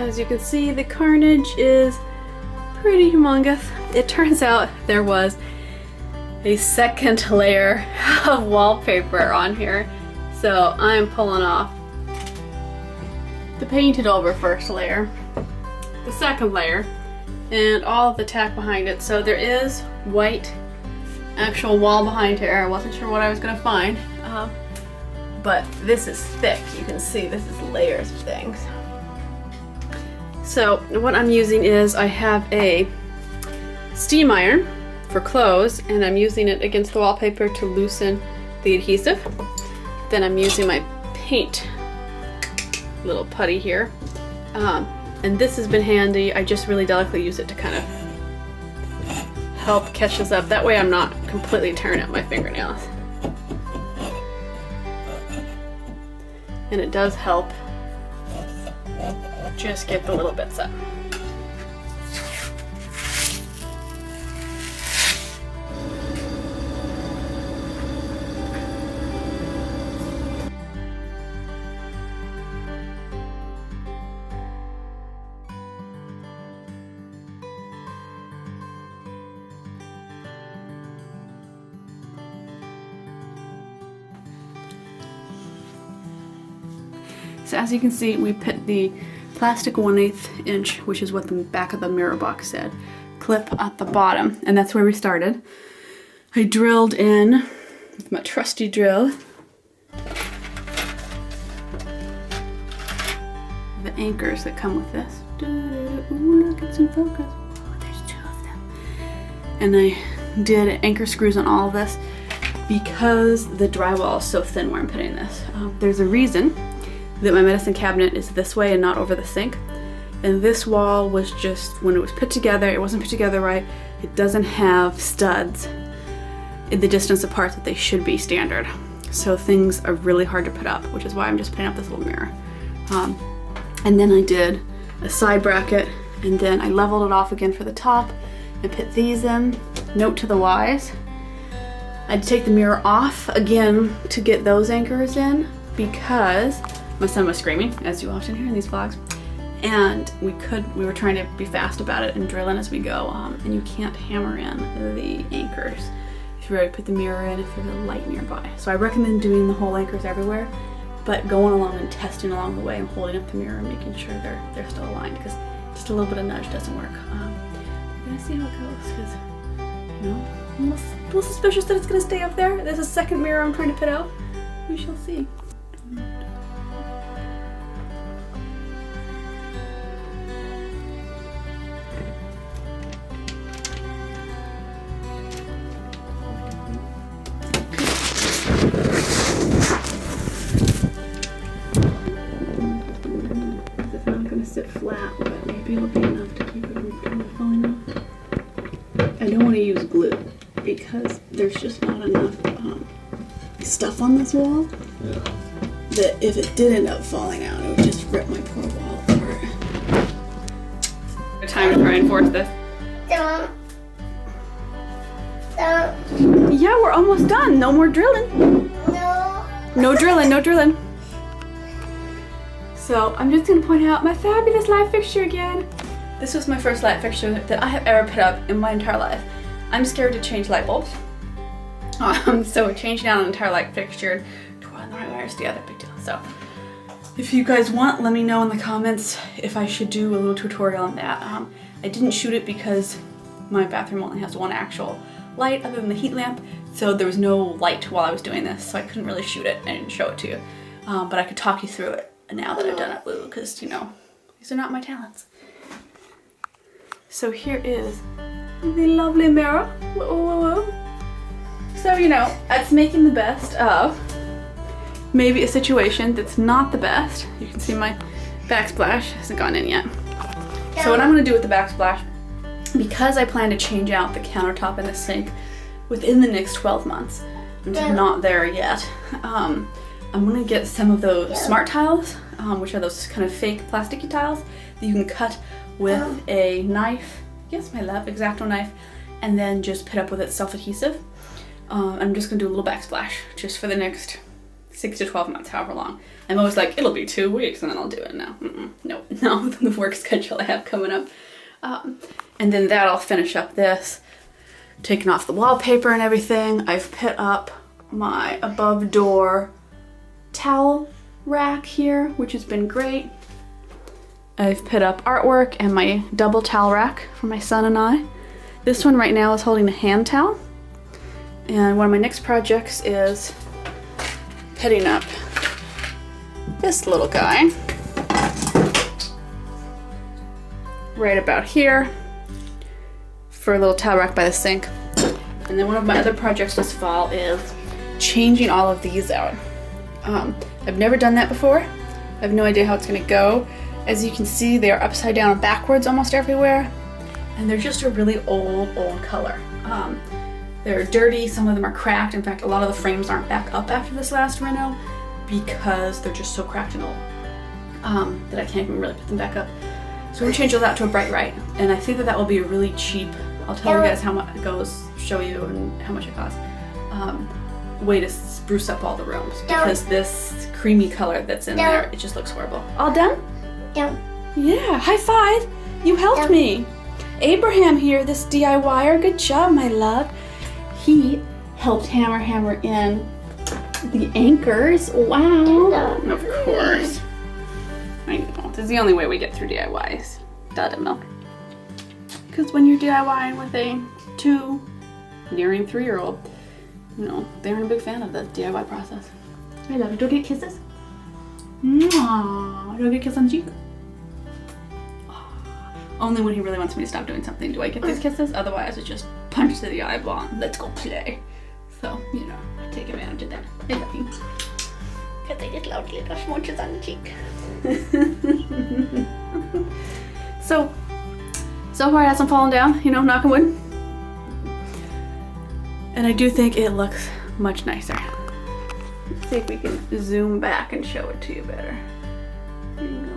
As you can see, the carnage is pretty humongous. It turns out there was a second layer of wallpaper on here, so I'm pulling off the painted over first layer, the second layer, and all of the tack behind it. So there is white actual wall behind here. I wasn't sure what I was gonna find, but this is thick. You can see this is layers of things. So what I'm using is I have a steam iron for clothes, and I'm using it against the wallpaper to loosen the adhesive. Then I'm using my paint little putty here, and this has been handy. I just really delicately use it to kind of help catch this up. That way I'm not completely tearing up my fingernails. And it does help just get the little bits up. So as you can see, we put the plastic 1/8 inch, which is what the back of the mirror box said, clip at the bottom, and that's where we started. I drilled in with my trusty drill the anchors that come with this. Ooh, look, it's in focus. Oh, there's 2 of them. And I did anchor screws on all of this because the drywall is so thin where I'm putting this. There's a reason that my medicine cabinet is this way and not over the sink. And this wall was just, when it was put together, it wasn't put together right. It doesn't have studs in the distance apart that they should be standard. So things are really hard to put up, which is why I'm just putting up this little mirror. And then I did a side bracket, and then I leveled it off again for the top and put these in. Note to the wise, I had to take the mirror off again to get those anchors in because my son was screaming, as you often hear in these vlogs, and we were trying to be fast about it and drill in as we go, and you can't hammer in the anchors if you're ready to put the mirror in if there's a light nearby. So I recommend doing the whole anchors everywhere, but going along and testing along the way and holding up the mirror and making sure they're still aligned, because just a little bit of nudge doesn't work. We're gonna see how it goes, because you know, I'm a little suspicious that it's gonna stay up there. There's a second mirror I'm trying to put out. We shall see. Sit flat, but maybe it'll be enough to keep it from falling off. I don't want to use glue because there's just not enough stuff on this wall that if it did end up falling out, it would just rip my poor wall apart. Good time to try and force this. Don't. Yeah, we're almost done. No more drilling. No. No drilling, no drilling. So I'm just gonna point out my fabulous light fixture again. This was my first light fixture that I have ever put up in my entire life. I'm scared to change light bulbs. So changing out an entire light fixture, twirling the right wires together, big deal. So if you guys want, let me know in the comments if I should do a little tutorial on that. I didn't shoot it because my bathroom only has one actual light other than the heat lamp, so there was no light while I was doing this, so I couldn't really shoot it and show it to you. But I could talk you through it now that I've done it blue, because you know, these are not my talents. So here is the lovely mirror. Whoa, whoa, whoa. So you know, it's making the best of maybe a situation that's not the best. You can see my backsplash hasn't gone in yet. So what I'm going to do with the backsplash, because I plan to change out the countertop and the sink within the next 12 months, I'm just not there yet. I'm going to get some of those smart tiles, which are those kind of fake plasticky tiles that you can cut with a knife. Yes, my love, X-Acto knife, and then just put up with it self-adhesive. I'm just going to do a little backsplash just for the next 6 to 12 months, however long. I'm always like, it'll be 2 weeks and then I'll do it. No, no, the work schedule I have coming up. And then that'll finish up this, taking off the wallpaper and everything. I've put up my above door towel rack here, which has been great. I've put up artwork and my double towel rack for my son and I. This one right now is holding a hand towel. And one of my next projects is putting up this little guy right about here for a little towel rack by the sink. And then one of my other projects this fall is changing all of these out. I've never done that before. I have no idea how it's gonna go. As you can see, they are upside down and backwards almost everywhere. And they're just a really old color. They're dirty, some of them are cracked. In fact, a lot of the frames aren't back up after this last reno because they're just so cracked and old that I can't even really put them back up. So we're gonna change those out to a bright white. And I think that will be a really cheap, I'll tell you guys how much it goes, show you and how much it costs. Way to spruce up all the rooms because this creamy color that's in there, it just looks horrible. All done? Yeah, high five. You helped me. Abraham here, this DIYer. Good job, my love. He helped hammer in the anchors. Wow. Of course. I know. This is the only way we get through DIYs. Dada milk. Because when you're DIYing with a 2, nearing 3-year-old, you know, they aren't a big fan of the DIY process. I love it. Do I get kisses? Mwah. Do I get a kiss on the cheek? Only when he really wants me to stop doing something do I get these kisses. Otherwise, it's just punch to the eyeball and let's go play. So, you know, I take advantage of that. I love you. Because I just love little smooches on the cheek. So far it hasn't fallen down, you know, knock on wood. And I do think it looks much nicer. Let's see if we can zoom back and show it to you better. There you go.